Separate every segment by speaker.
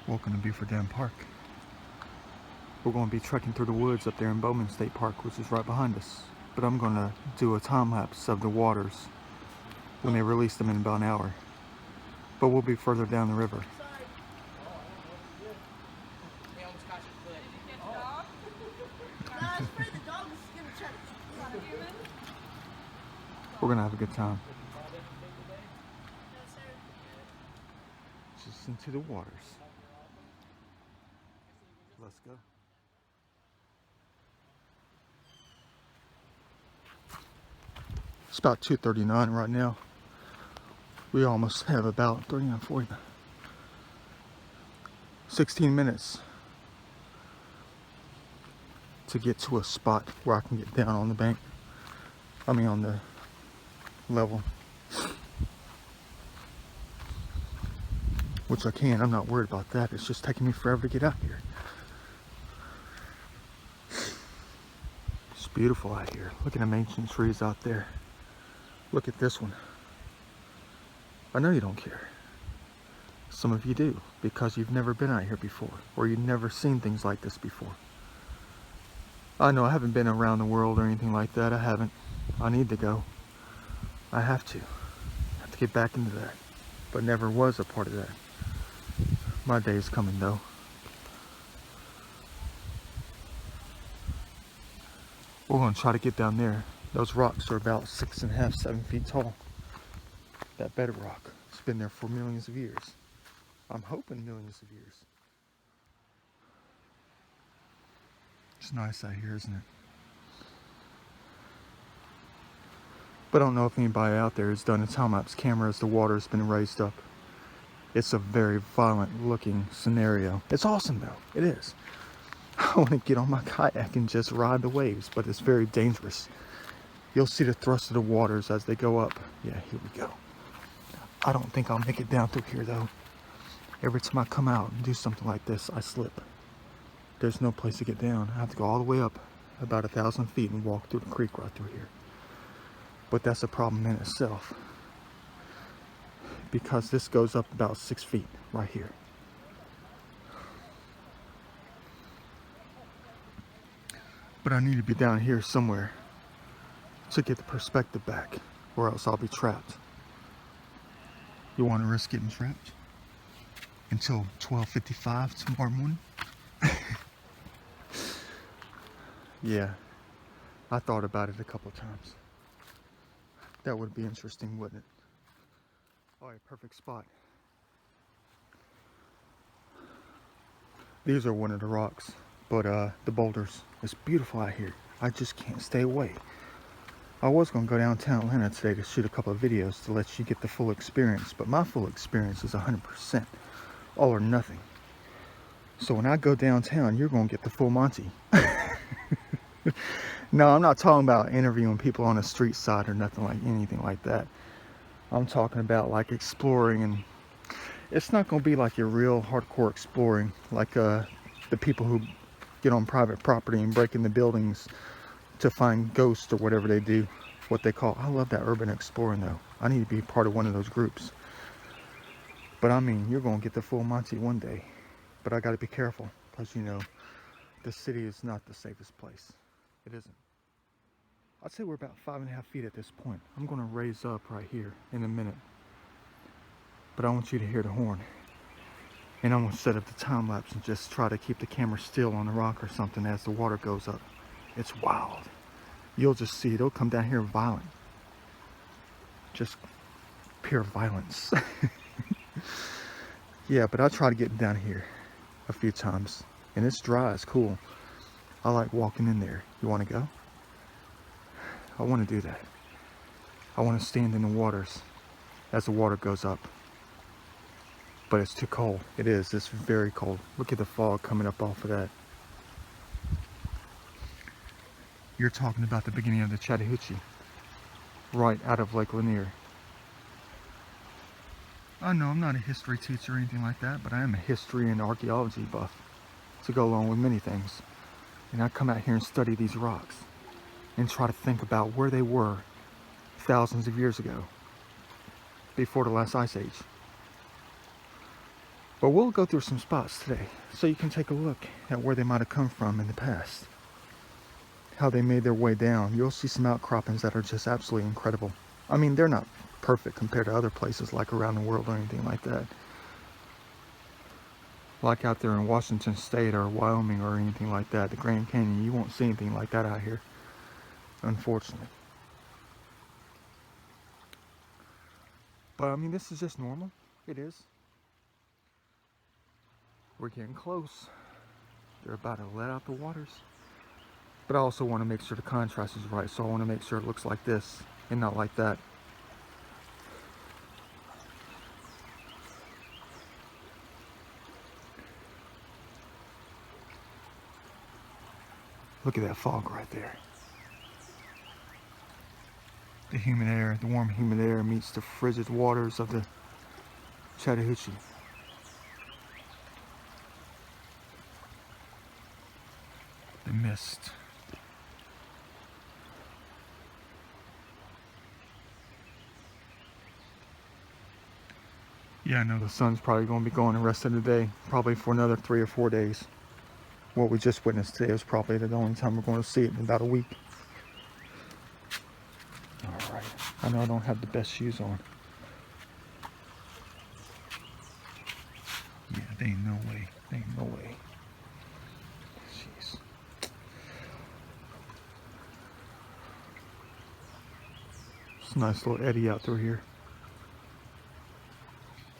Speaker 1: Welcome to Beaufort Dam Park. We're going to be trekking through the woods up there in Bowman State Park, which is right behind us. But I'm going to do a time lapse of the waters when they release them in about an hour. But we'll be further down the river. We're going to have a good time. Just into the waters. Let's go. It's about 2:39 right now. We almost have about 39, 40, 16 minutes to get to a spot where I can get down on the bank. I mean on the level. Which I can. I'm not worried about that. It's just taking me forever to get out here. It's beautiful out here. Look at them ancient trees out there. Look at this one. I know you don't care. Some of you do, because you've never been out here before, or you've never seen things like this before. I know I haven't been around the world or anything like that. I haven't. I need to go. I have to. I have to get back into that. But never was a part of that. My day is coming though. We're going to try to get down there. Those rocks are about 6.5, 7 feet tall. That bedrock. It's been there for millions of years. I'm hoping millions of years. It's nice out here, isn't it? But I don't know if anybody out there has done a time-lapse camera as the water's been raised up. It's a very violent looking scenario. It's awesome though. It is. I want to get on my kayak and just ride the waves, but it's very dangerous. You'll see the thrust of the waters as they go up. Yeah, here we go. I don't think I'll make it down through here though. Every time I come out and do something like this, I slip. There's no place to get down. I have to go all the way up about 1,000 feet and walk through the creek right through here. But that's a problem in itself, because this goes up about 6 feet right here. But I need to be down here somewhere to get the perspective back, or else I'll be trapped. You want to risk getting trapped until 12:55 tomorrow morning? Yeah, I thought about it a couple times. That would be interesting, wouldn't it? All right, perfect spot. These are one of the rocks, but the boulders. It's beautiful out here. I just can't stay away. I was going to go downtown Atlanta today to shoot a couple of videos to let you get the full experience, but my full experience is 100%, all or nothing. So when I go downtown, you're going to get the full Monty. No, I'm not talking about interviewing people on the street side or nothing like anything like that. I'm talking about like exploring, and it's not going to be like your real hardcore exploring, like the people who get on private property and break into buildings to find ghosts or whatever they do, what they call. I love that urban exploring though. I need to be part of one of those groups. But I mean, you're going to get the full Monty one day. But I got to be careful, because you know, the city is not the safest place. It isn't. I'd say we're about 5.5 feet at this point. I'm going to raise up right here in a minute. But I want you to hear the horn. And I'm going to set up the time lapse and just try to keep the camera still on the rock or something as the water goes up. It's wild. You'll just see it. It'll come down here violent. Just pure violence. Yeah, but I try to get down here a few times. And it's dry. It's cool. I like walking in there. You want to go? I want to do that. I want to stand in the waters as the water goes up. But it's too cold. It is. It's very cold. Look at the fog coming up off of that. You're talking about the beginning of the Chattahoochee, right out of Lake Lanier. I know I'm not a history teacher or anything like that, but I am a history and archaeology buff to go along with many things. And I come out here and study these rocks and try to think about where they were thousands of years ago, before the last ice age. But we'll go through some spots today so you can take a look at where they might have come from in the past, how they made their way down. You'll see some outcroppings that are just absolutely incredible. I mean, they're not perfect compared to other places like around the world or anything like that. Like out there in Washington State or Wyoming or anything like that, the Grand Canyon, you won't see anything like that out here, unfortunately. But I mean, this is just normal. It is. We're getting close. They're about to let out the waters. But I also want to make sure the contrast is right, so I want to make sure it looks like this and not like that. Look at that fog right there. The humid air, the warm humid air meets the frigid waters of the Chattahoochee. The mist. Yeah, I know the sun's probably going to be going the rest of the day, probably for another 3 or 4 days. What we just witnessed today is probably the only time we're going to see it in about a week. All right, I know I don't have the best shoes on. Yeah, there ain't no way, there ain't no way. Jeez. It's a nice little eddy out through here.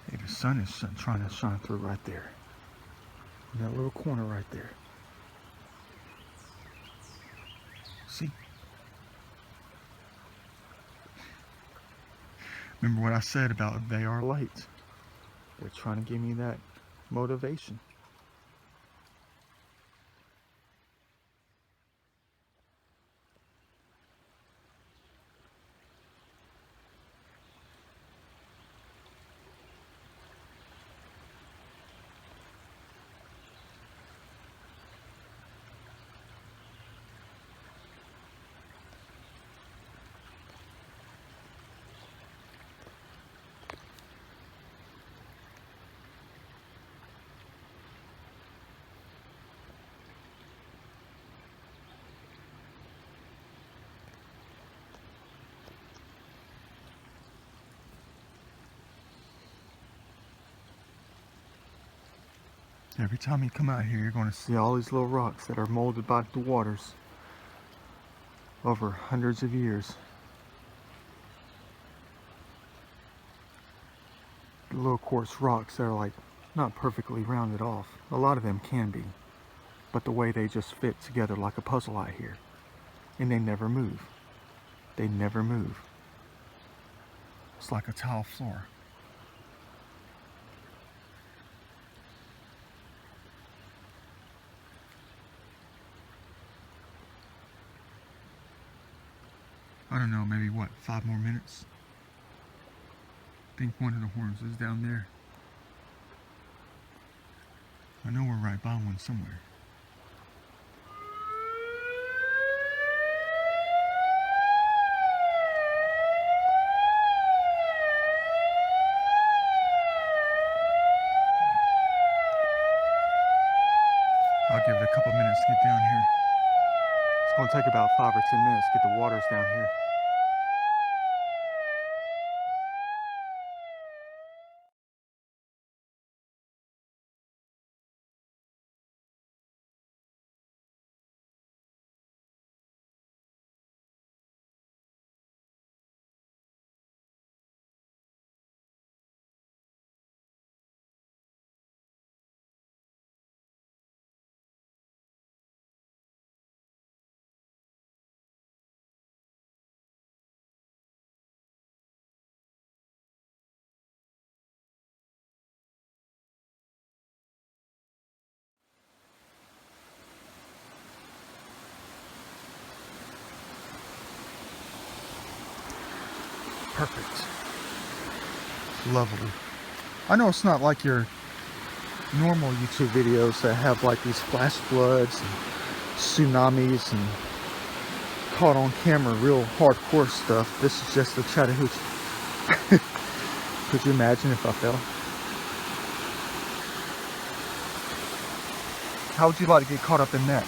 Speaker 1: Hey, the sun is trying to shine through right there. In that little corner right there. See? Remember what I said about they are light. They're trying to give me that motivation. Every time you come out here, you're going to see all these little rocks that are molded by the waters over hundreds of years. The little quartz rocks that are like not perfectly rounded off. A lot of them can be, but the way they just fit together like a puzzle out here. And they never move. They never move. It's like a tile floor. I don't know, maybe what, 5 more minutes? I think one of the horns is down there. I know we're right by one somewhere. I'll give it a couple minutes to get down here. It's going to take about 5 or 10 minutes to get the waters down here. Perfect. Lovely. I know it's not like your normal YouTube videos that have like these flash floods and tsunamis and caught on camera real hardcore stuff. This is just the Chattahoochee. Could you imagine if I fell? How would you like to get caught up in that?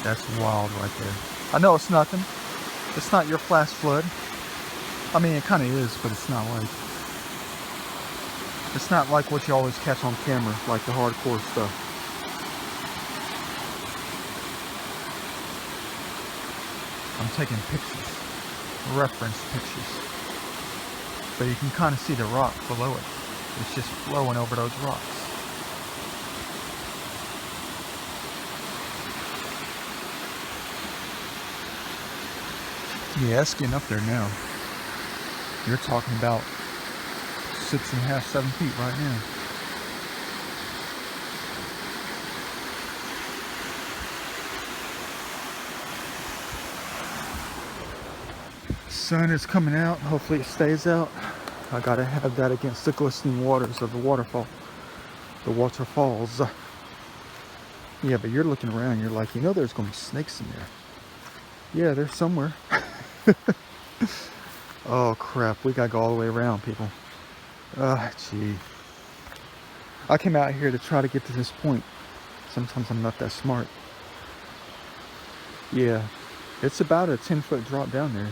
Speaker 1: That's wild right there. I know it's nothing. It's not your flash flood. I mean, it kind of is, but it's not like... It's not like what you always catch on camera, like the hardcore stuff. I'm taking pictures, reference pictures. So you can kind of see the rock below it. It's just flowing over those rocks. Yeah, it's getting up there now. You're talking about 6.5, 7 feet right now. Sun is coming out. Hopefully it stays out. I gotta have that against the glistening waters of the waterfall. The waterfalls. Yeah, but you're looking around, you're like, you know there's gonna be snakes in there. Yeah, they're somewhere. Oh crap, we gotta go all the way around, people. Gee. I came out here to try to get to this point. Sometimes I'm not that smart. Yeah, it's about a 10-foot drop down there.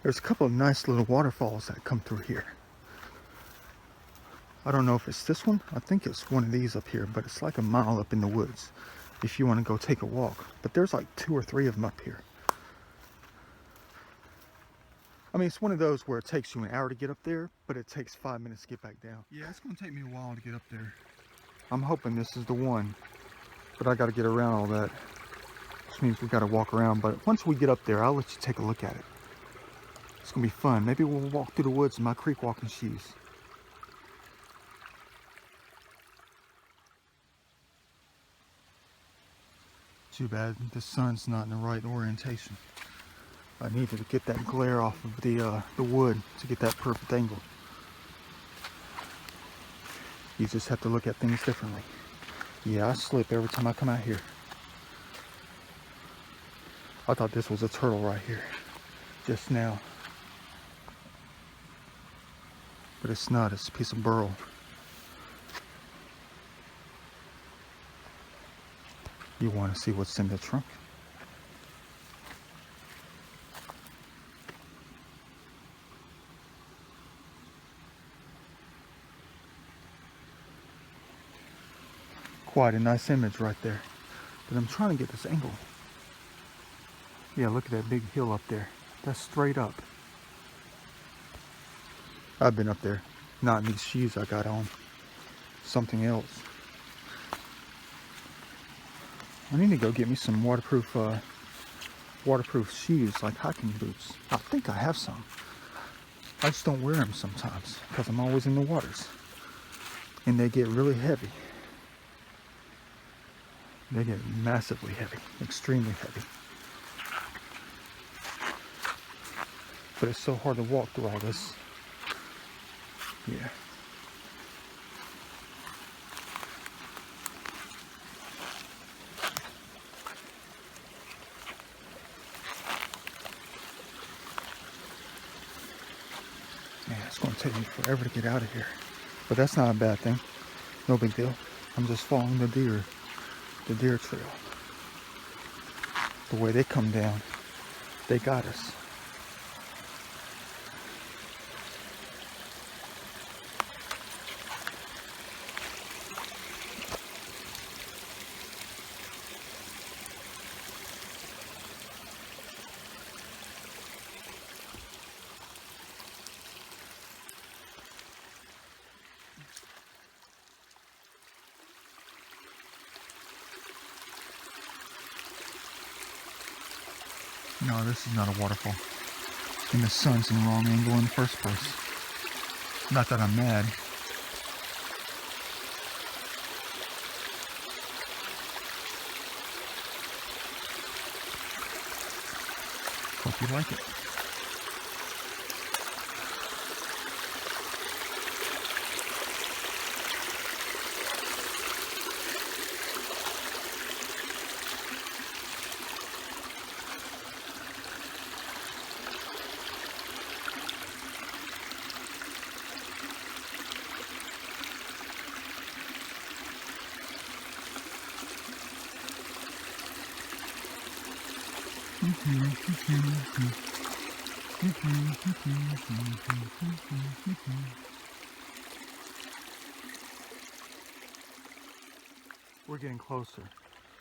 Speaker 1: There's a couple of nice little waterfalls that come through here. I don't know if it's this one. I think it's one of these up here, but it's like a mile up in the woods if you want to go take a walk. But there's like 2 or 3 of them up here. I mean, it's one of those where it takes you an hour to get up there, but it takes 5 minutes to get back down. Yeah, it's going to take me a while to get up there. I'm hoping this is the one, but I got to get around all that, which means we got to walk around. But once we get up there, I'll let you take a look at it. It's gonna be fun. Maybe we'll walk through the woods in my creek walking shoes. Too bad the sun's not in the right orientation. I needed to get that glare off of the wood to get that perfect angle. You just have to look at things differently. Yeah, I slip every time I come out here. I thought this was a turtle right here just now. But it's not, it's a piece of burl. You want to see what's in the trunk? Quite a nice image right there. But I'm trying to get this angle. Yeah, look at that big hill up there. That's straight up. I've been up there, not in these shoes I got on, something else. I need to go get me some waterproof shoes, like hiking boots. I think I have some. I just don't wear them sometimes because I'm always in the waters, and they get really heavy. They get massively heavy, extremely heavy. But it's so hard to walk through all this. Yeah. Yeah, it's going to take me forever to get out of here. But that's not a bad thing. No big deal. I'm just following the deer trail. The way they come down, they got us. No, this is not a waterfall. And the sun's in the wrong angle in the first place. Not that I'm mad. you like it. We're getting closer.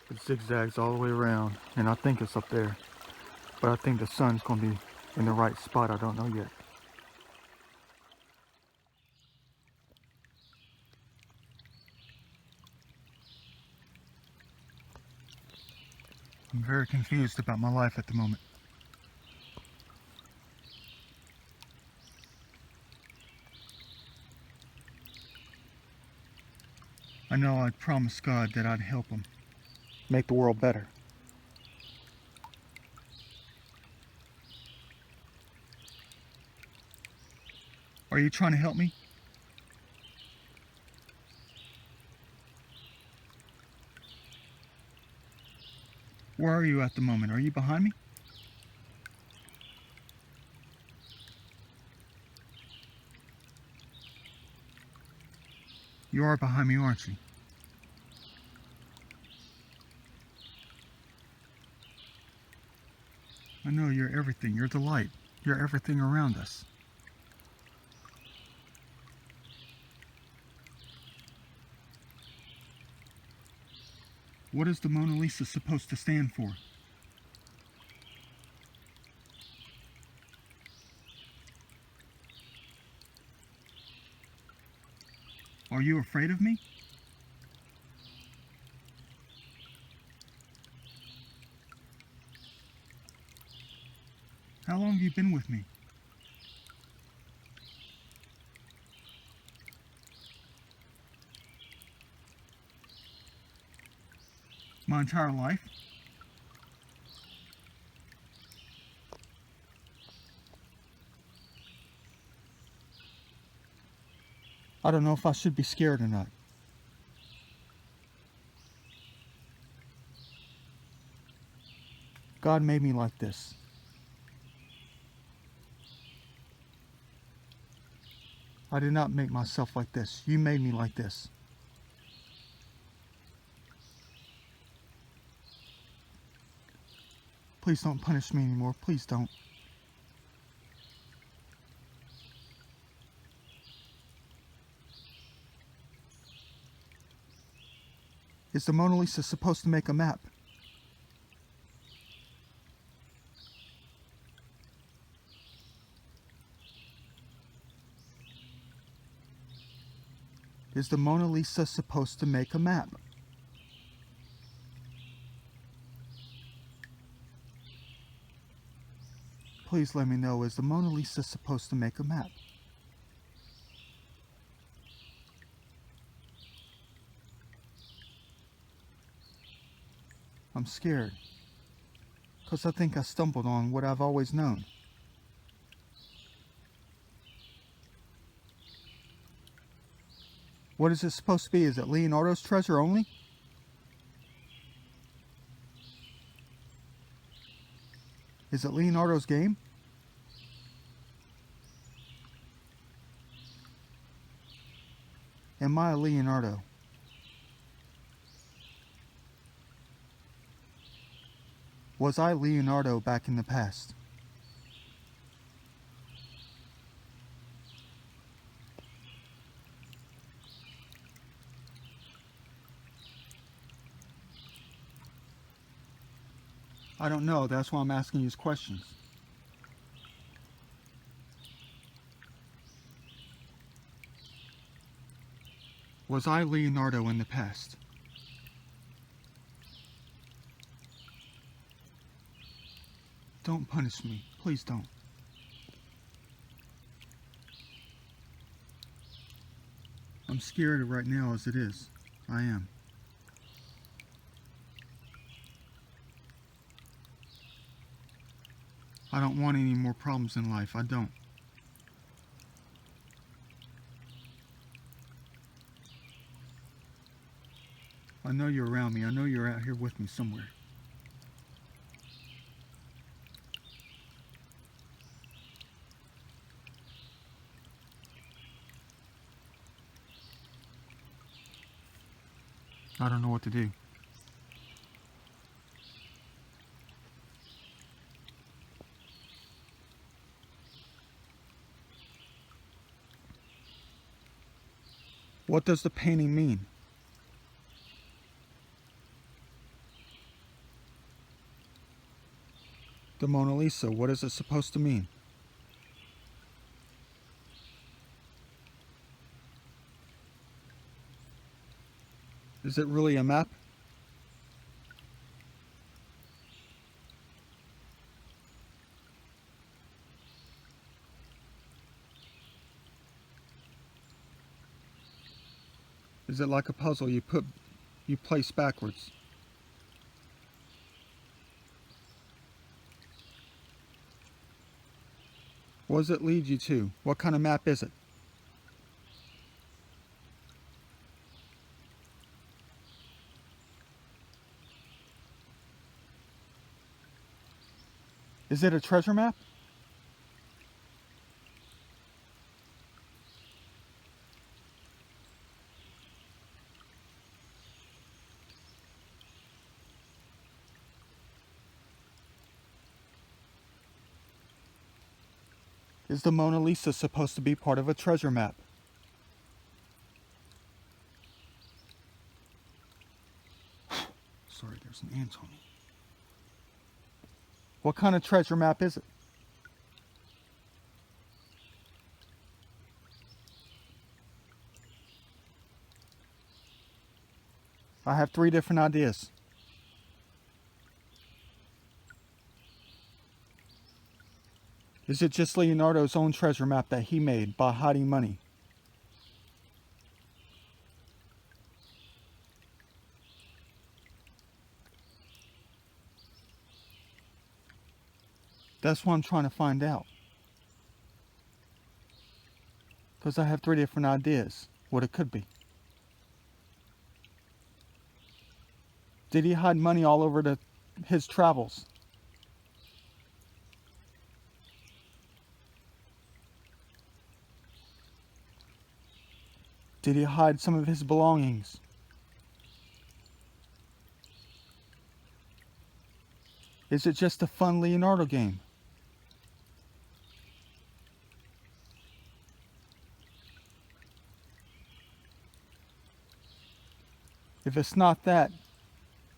Speaker 1: It zigzags all the way around, and I think it's up there. But I think the sun's going to be in the right spot. I don't know yet. I'm very confused about my life at the moment. I know I'd promised God that I'd help him make the world better. Are you trying to help me? Where are you at the moment? Are you behind me? You are behind me, aren't you? I know you're everything. You're the light. You're everything around us. What is the Mona Lisa supposed to stand for? Are you afraid of me? How long have you been with me? My entire life? I don't know if I should be scared or not. God made me like this. I did not make myself like this. You made me like this. Please don't punish me anymore. Please don't. Is the Mona Lisa supposed to make a map? Is the Mona Lisa supposed to make a map? Please let me know, is the Mona Lisa supposed to make a map? I'm scared, because I think I stumbled on what I've always known. What is it supposed to be? Is it Leonardo's treasure only? Is it Leonardo's game? Am I a Leonardo? Was I Leonardo back in the past? I don't know, that's why I'm asking these questions. Was I Leonardo in the past? Don't punish me. Please don't. I'm scared right now as it is. I am. I don't want any more problems in life. I don't. I know you're around me. I know you're out here with me somewhere. I don't know what to do. What does the painting mean? The Mona Lisa, what is it supposed to mean? Is it really a map? Is it like a puzzle you place backwards? What does it lead you to? What kind of map is it? Is it a treasure map? Is the Mona Lisa supposed to be part of a treasure map? Sorry, there's an ant on me. What kind of treasure map is it? I have 3 different ideas. Is it just Leonardo's own treasure map that he made by hiding money? That's what I'm trying to find out. Because I have 3 different ideas what it could be. Did he hide money all over his travels? Did he hide some of his belongings? Is it just a fun Leonardo game? If it's not that,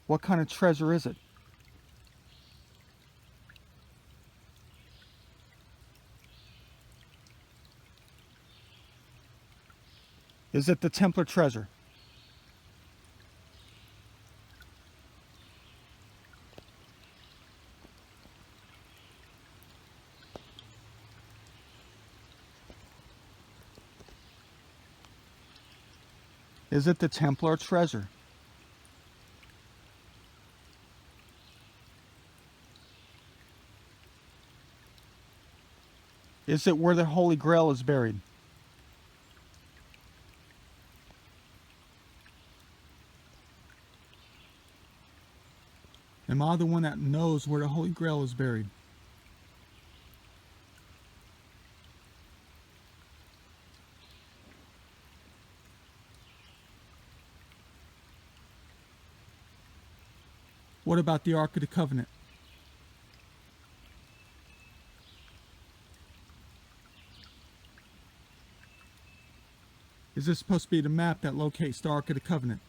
Speaker 1: what kind of treasure is it? Is it the Templar treasure? Is it the Templar treasure? Is it where the Holy Grail is buried? Am I the one that knows where the Holy Grail is buried? What about the Ark of the Covenant? Is this supposed to be the map that locates the Ark of the Covenant?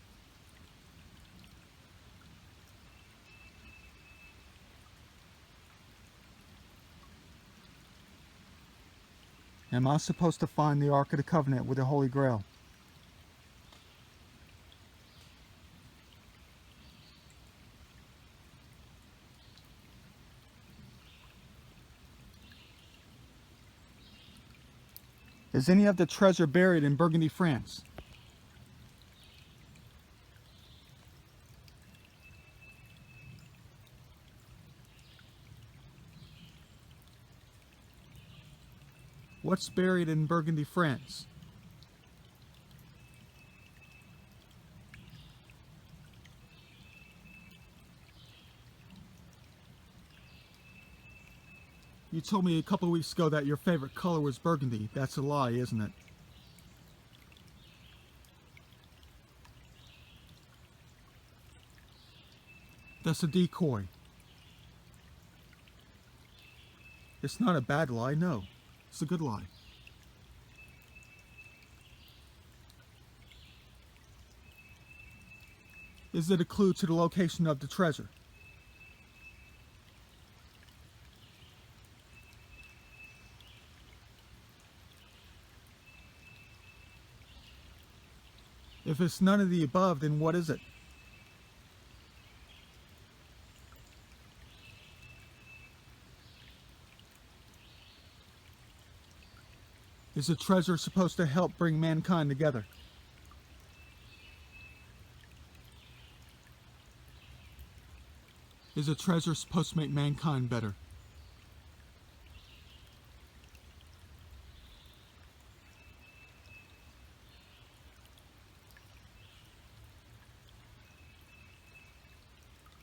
Speaker 1: Am I supposed to find the Ark of the Covenant with the Holy Grail? Is any of the treasure buried in Burgundy, France? What's buried in Burgundy, France? You told me a couple of weeks ago that your favorite color was burgundy. That's a lie, isn't it? That's a decoy. It's not a bad lie, no. It's a good lie. Is it a clue to the location of the treasure? If it's none of the above, then what is it? Is the treasure supposed to help bring mankind together? Is a treasure supposed to make mankind better?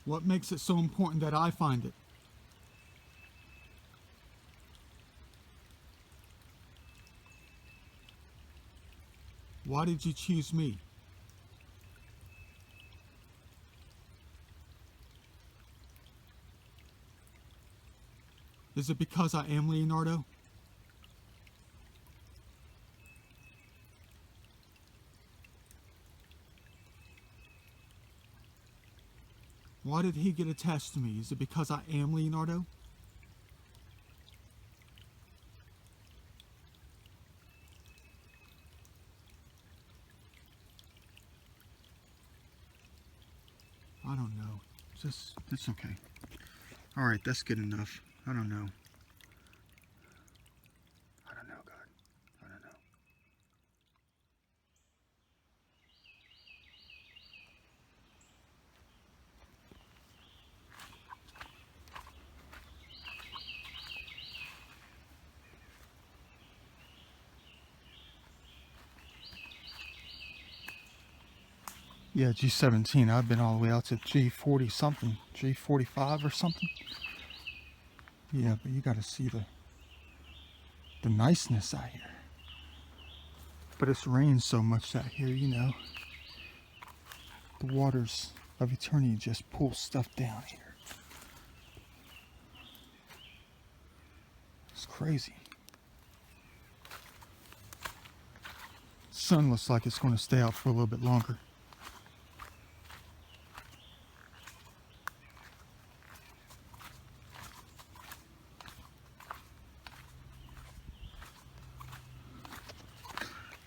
Speaker 1: What makes it so important that I find it? Why did you choose me? Is it because I am Leonardo? Why did he get attached to me? Is it because I am Leonardo? I don't know. It's okay. All right, that's good enough. I don't know. I don't know, God. I don't know. Yeah, G17. I've been all the way out to G40 something, G45 or something. Yeah, but you got to see the niceness out here. But it's rained so much out here, you know. The waters of eternity just pull stuff down here. It's crazy. Sun looks like it's going to stay out for a little bit longer.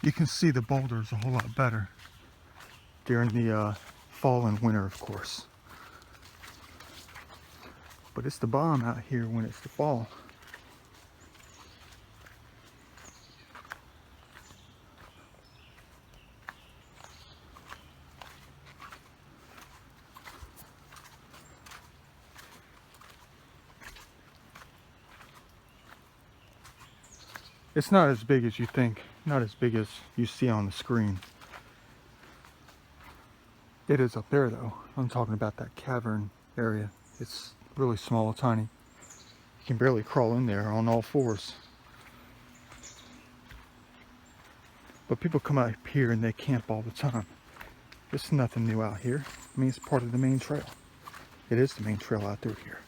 Speaker 1: You can see the boulders a whole lot better during the fall and winter, of course. But it's the bomb out here when it's the fall. It's not as big as you think, not as big as you see on the screen. It is up there though. I'm talking about that cavern area. It's really small, tiny. You can barely crawl in there on all fours. But people come out here and they camp all the time. It's nothing new out here. I mean, it's part of the main trail. It is the main trail out through here.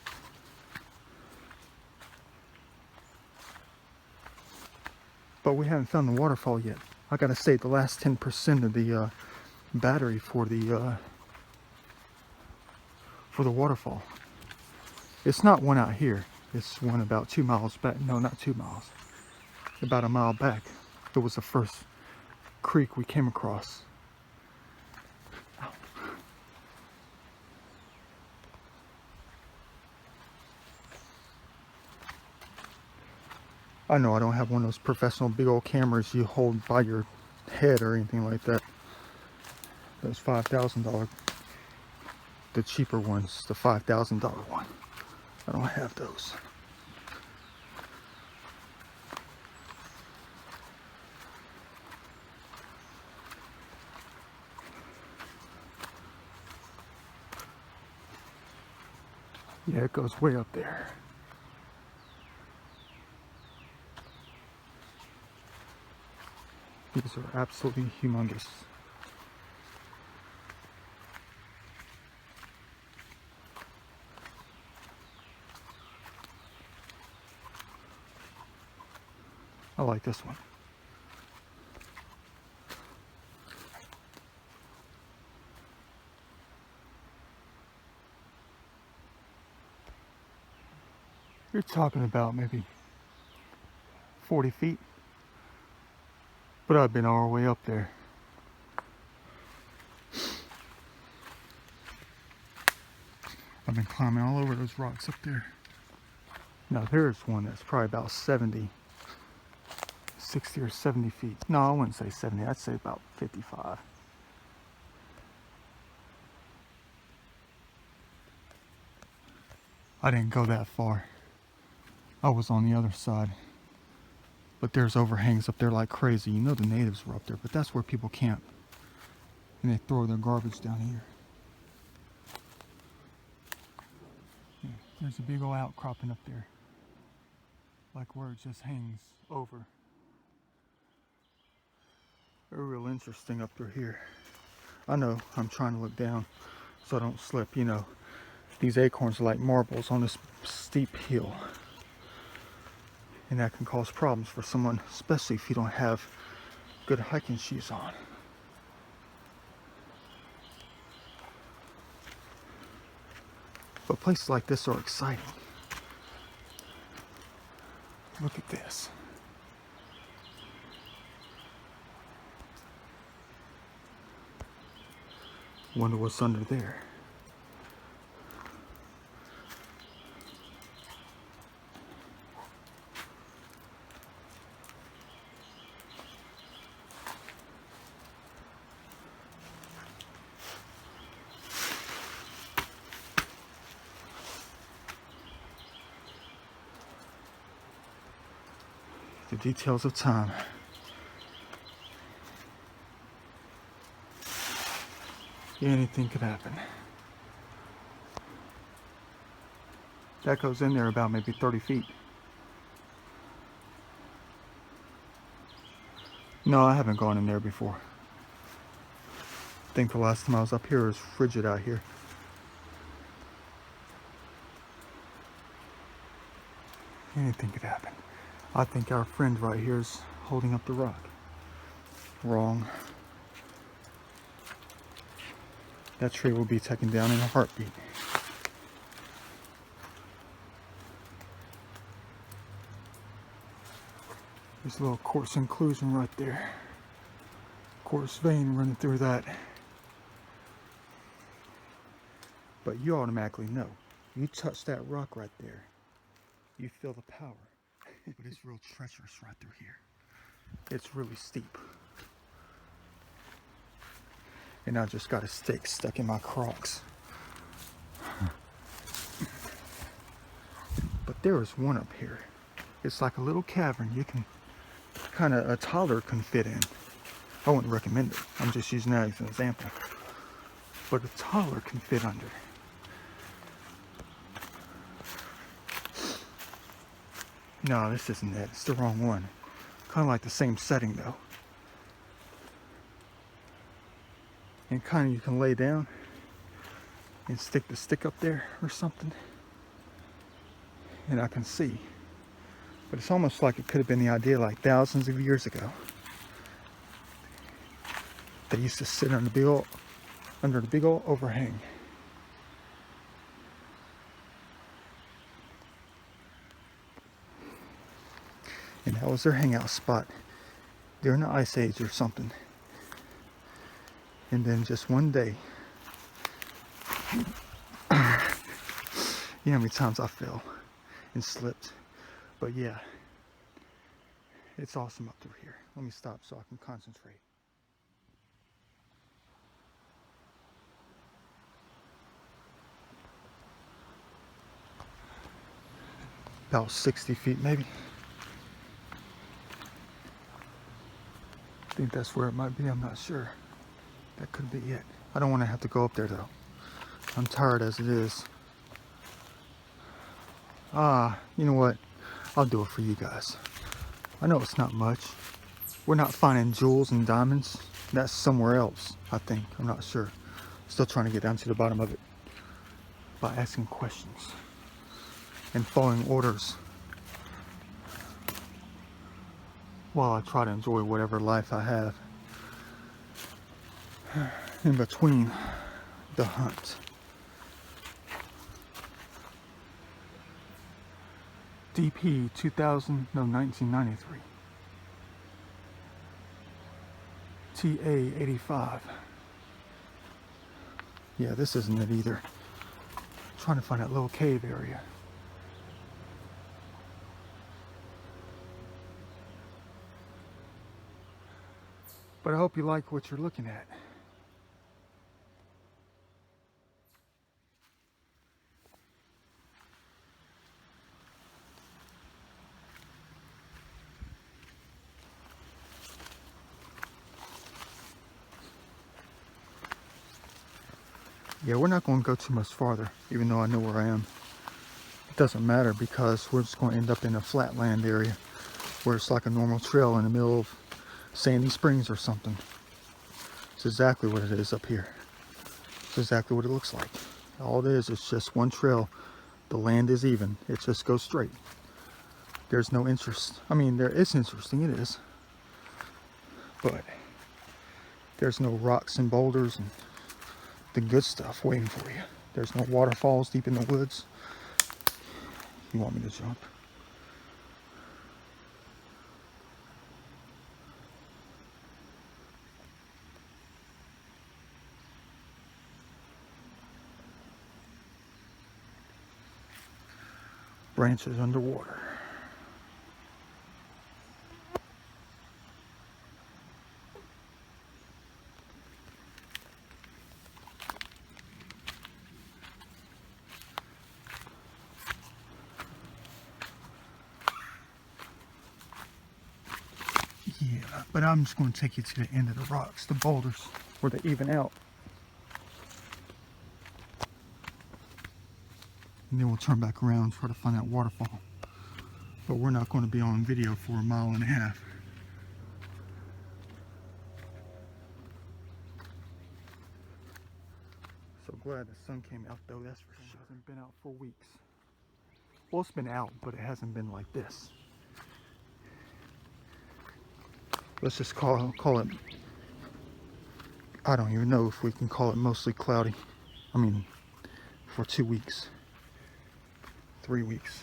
Speaker 1: But we haven't found the waterfall yet. I gotta save the last 10% of the battery for the waterfall. It's not one out here. It's one about 2 miles back. No, not 2 miles. About a mile back. It was the first creek we came across. Ow. I know I don't have one of those professional big old cameras you hold by your head or anything like that. Those $5,000, the cheaper ones, the $5,000 one. I don't have those. Yeah, it goes way up there. These are absolutely humongous. I like this one. You're talking about maybe 40 feet, but I've been all the way up there. I've been climbing all over those rocks up there. Now there's one that's probably about 60 or 70 feet. No, I wouldn't say 70, I'd say about 55. I didn't go that far. I was on the other side. But there's overhangs up there like crazy. You know the natives were up there, but that's where people camp. And they throw their garbage down here. Yeah, there's a big old outcropping up there. Like where it just hangs over. They're real interesting up through here. I know, I'm trying to look down so I don't slip, you know. These acorns are like marbles on this steep hill. And that can cause problems for someone, especially if you don't have good hiking shoes on. But places like this are exciting. Look at this. Wonder what's under there. The details of time. Anything could happen. That goes in there about maybe 30 feet. No, I haven't gone in there before. I think the last time I was up here was frigid out here. Anything could happen. I think our friend right here is holding up the rock. Wrong. That tree will be taken down in a heartbeat. There's a little quartz inclusion right there. Quartz vein running through that. But you automatically know. You touch that rock right there, you feel the power. But it's real treacherous right through here. It's really steep. And I just got a stake stuck in my Crocs. But there is one up here. It's like a little cavern you can a toddler can fit in. I wouldn't recommend it. I'm just using that as an example. But a toddler can fit under. No, this isn't it. It's the wrong one. Kind of like the same setting though. And you can lay down and stick the stick up there or something. And I can see. But it's almost like it could have been the idea like thousands of years ago. They used to sit under the big old overhang. And that was their hangout spot during the Ice Age or something. And then just one day, you know how many times I fell and slipped. But yeah, it's awesome up through here. Let me stop so I can concentrate. About 60 feet maybe. I think that's where it might be, I'm not sure. That could be it. I don't want to have to go up there though. I'm tired as it is. You know what? I'll do it for you guys. I know it's not much. We're not finding jewels and diamonds. That's somewhere else, I think. I'm not sure. Still trying to get down to the bottom of it by asking questions and following orders while I try to enjoy whatever life I have in between the hunt. DP 1993. TA 85. Yeah, this isn't it either. I'm trying to find that little cave area. But I hope you like what you're looking at. Yeah, we're not going to go too much farther, even though I know where I am. It doesn't matter because we're just going to end up in a flatland area where it's like a normal trail in the middle of Sandy Springs or something. It's exactly what it is up here. It's exactly what it looks like. All it is just one trail. The land is even. It just goes straight. There's no interest. I mean, there is interesting, it is. But there's no rocks and boulders and the good stuff waiting for you. There's no waterfalls deep in the woods. You want me to jump? Branches underwater. Yeah, but I'm just going to take you to the end of the rocks, the boulders, where they even out. And then we'll turn back around and try to find that waterfall. But we're not going to be on video for a mile and a half. So glad the sun came out though, that's for sure. It hasn't been out for weeks. Well, it's been out, but it hasn't been like this. Let's just call it, I don't even know if we can call it mostly cloudy. I mean, for 2 weeks, 3 weeks.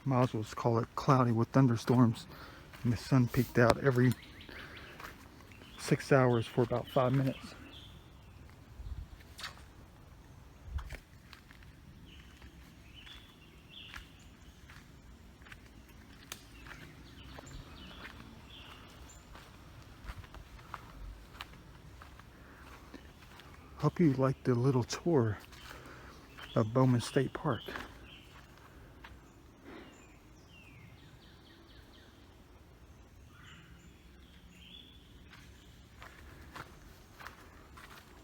Speaker 1: Might as well just call it cloudy with thunderstorms. And the sun peeked out every 6 hours for about 5 minutes. Hope you liked the little tour of Bowman State Park.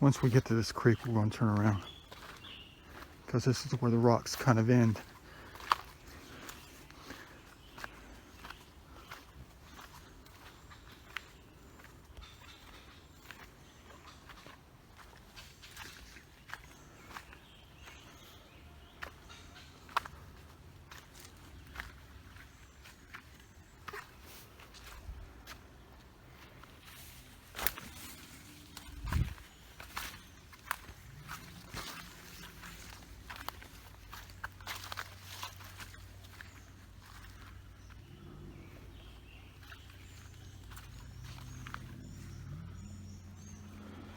Speaker 1: Once we get to this creek, we're going to turn around because this is where the rocks kind of end.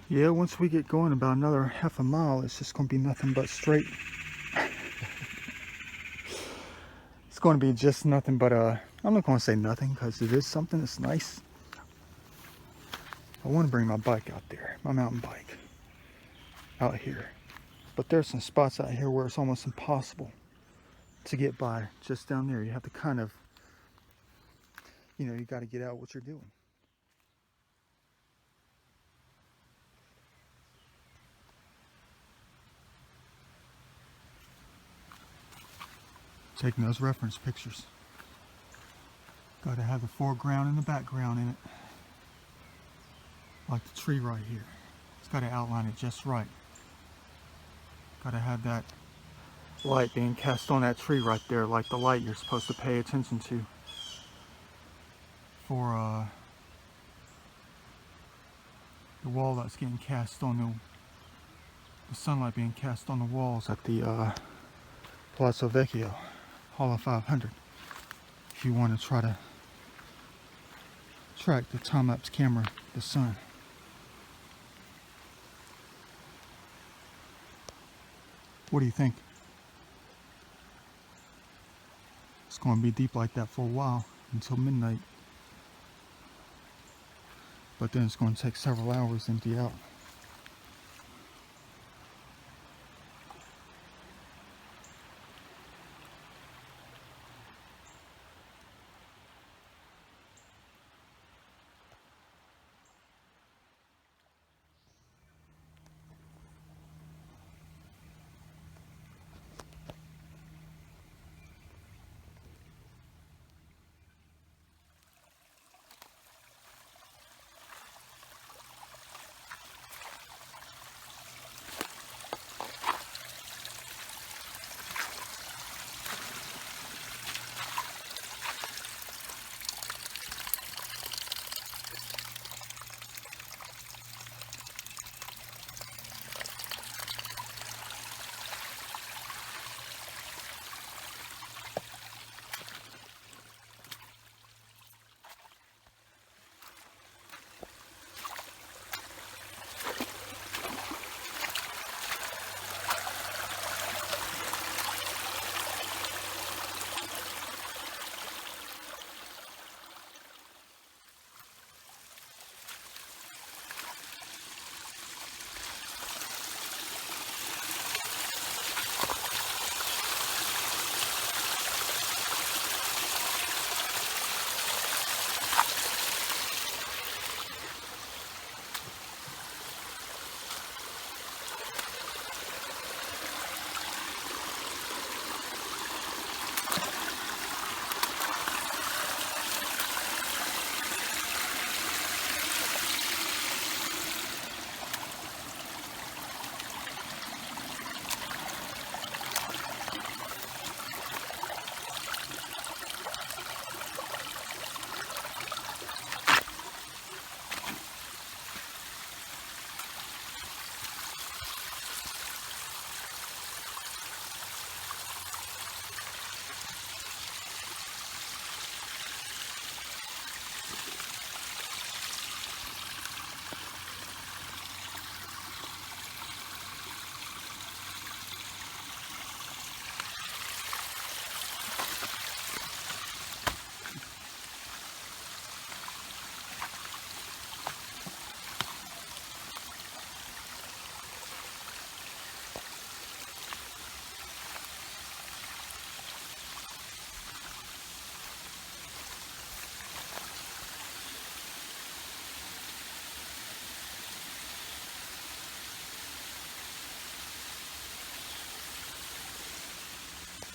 Speaker 1: Yeah, once we get going about another half a mile, it's just going to be nothing but straight. It's going to be just nothing but, I'm not going to say nothing because it is something that's nice. I want to bring my bike out there, my mountain bike, out here. But there's some spots out here where it's almost impossible to get by just down there. You have to kind of, you know, you got to get out what you're doing. Taking those reference pictures. Got to have the foreground and the background in it. Like the tree right here. It's got to outline it just right. Got to have that light being cast on that tree right there, like the light you're supposed to pay attention to for the wall that's getting cast on the sunlight being cast on the walls at the Palazzo Vecchio, Hall of 500. If you want to try to track the time-lapse camera, the sun. What do you think? It's going to be deep like that for a while, until midnight. But then it's going to take several hours to empty out.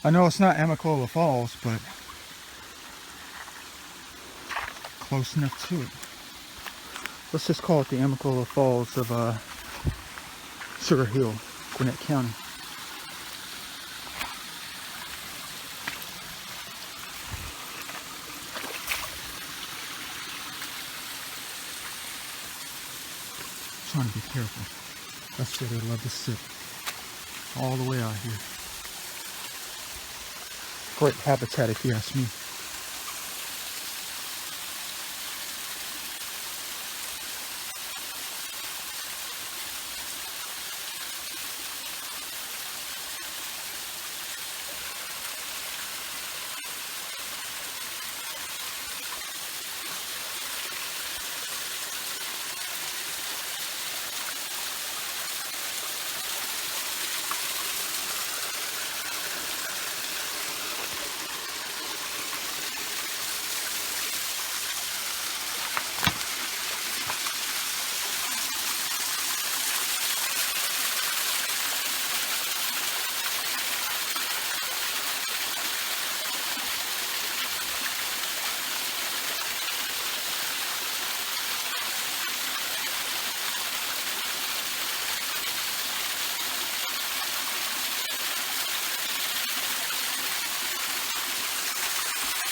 Speaker 1: I know it's not Amicalola Falls, but close enough to it. Let's just call it the Amicalola Falls of Sugar Hill, Gwinnett County. Trying to be careful. That's where they love to sit. All the way out here. Great habitat if you ask me.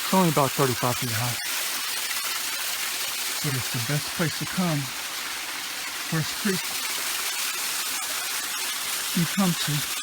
Speaker 1: It's only about 35 feet high. But it's the best place to come. First creek you come to.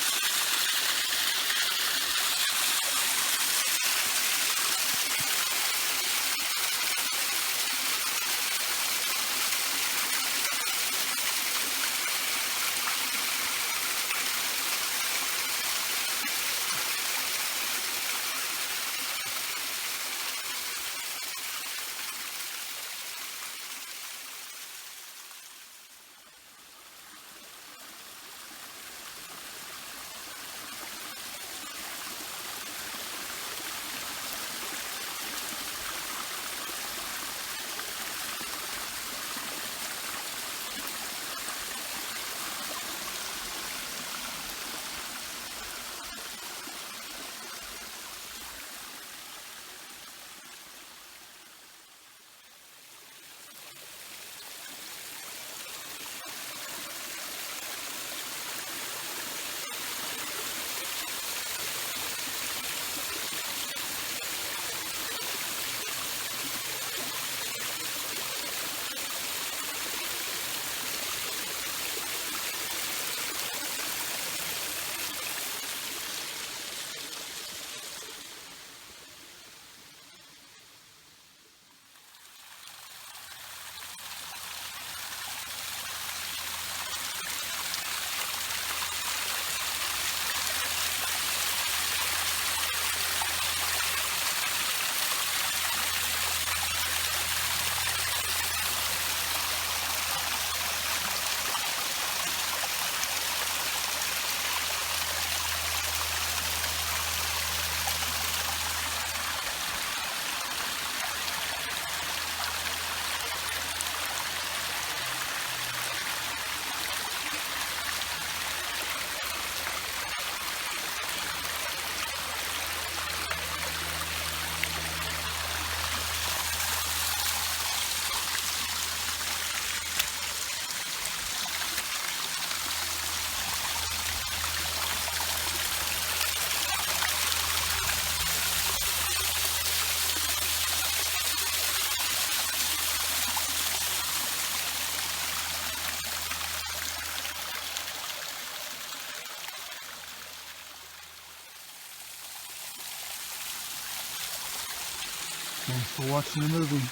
Speaker 1: Thanks for watching the movie.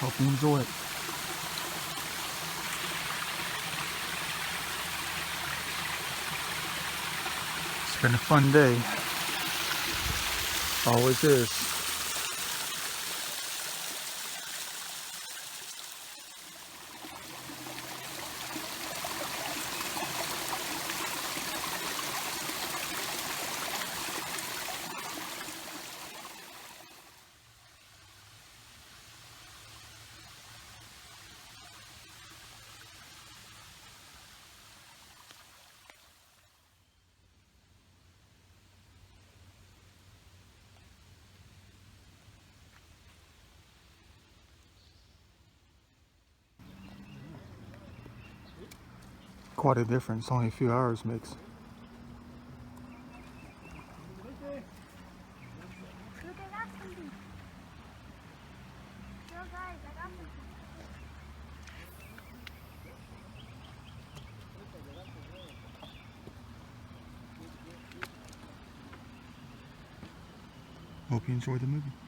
Speaker 1: Hope you enjoy it. It's been a fun day. Always is. Quite a difference, only a few hours makes. Hope you enjoyed the movie.